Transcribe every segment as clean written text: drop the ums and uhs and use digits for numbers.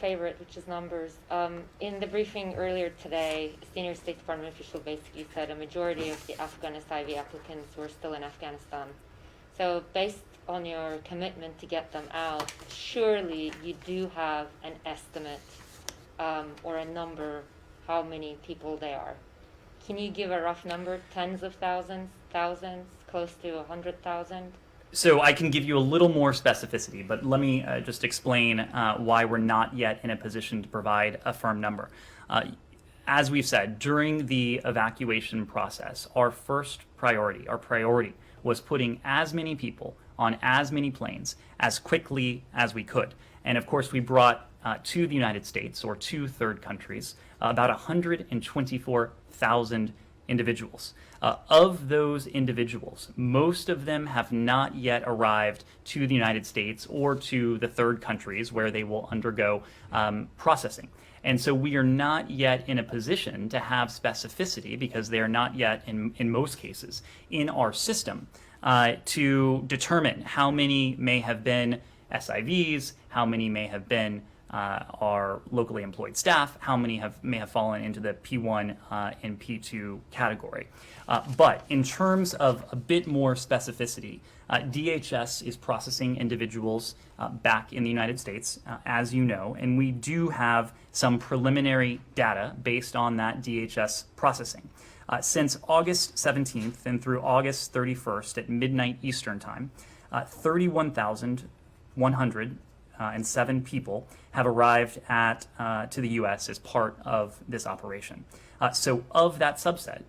favorite, which is numbers. In the briefing earlier today, a senior State Department official basically said a majority of the Afghan SIV applicants were still in Afghanistan. So based on your commitment to get them out, surely you do have an estimate or a number how many people they are. Can you give a rough number? Tens of thousands, thousands, close to 100,000? So I can give you a little more specificity, but let me just explain why we're not yet in a position to provide a firm number. As we've said, during the evacuation process, our priority was putting as many people on as many planes as quickly as we could. And of course, we brought to the United States, or to third countries, about 124,000 individuals. Of those individuals, most of them have not yet arrived to the United States or to the third countries where they will undergo processing. And so we are not yet in a position to have specificity, because they are not yet, in most cases, in our system to determine how many may have been SIVs, how many may have been our locally employed staff, how many may have fallen into the P1 and P2 category. But in terms of a bit more specificity, DHS is processing individuals back in the United States, as you know, and we do have some preliminary data based on that DHS processing. Since August 17th and through August 31st at midnight Eastern Time, 31,107 people have arrived to the U.S. as part of this operation. So of that subset,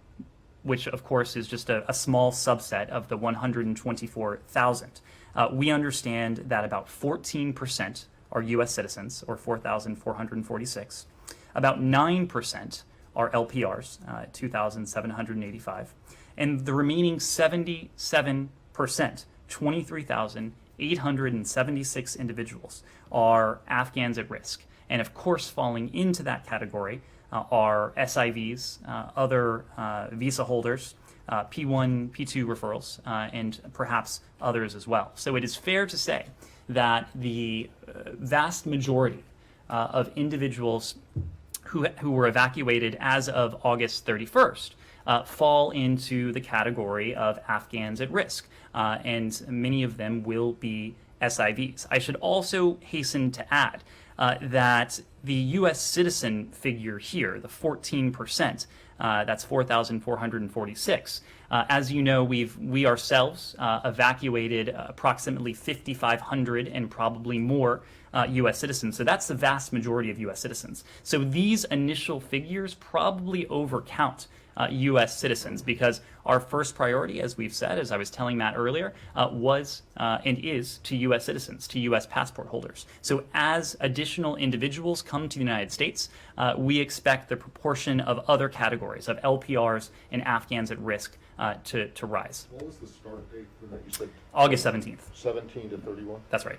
which of course is just a small subset of the 124,000, we understand that about 14% are U.S. citizens, or 4,446. About 9% are LPRs, 2,785. And the remaining 77%, 23,876 individuals, are Afghans at risk. And of course, falling into that category are SIVs, other visa holders, P1, P2 referrals, and perhaps others as well. So it is fair to say that the vast majority of individuals who were evacuated as of August 31st fall into the category of Afghans at risk, and many of them will be SIVs. I should also hasten to add that the U.S. citizen figure here, the 14%, that's 4,446. As you know, we ourselves evacuated approximately 5,500 and probably more U.S. citizens. So that's the vast majority of U.S. citizens. So these initial figures probably overcount U.S. citizens, because our first priority, as we've said, as I was telling Matt earlier, was and is to U.S. citizens, to U.S. passport holders. So as additional individuals come to the United States, we expect the proportion of other categories of LPRs and Afghans at risk to rise. What was the start date for that? You said August 17th. 17 to 31? That's right.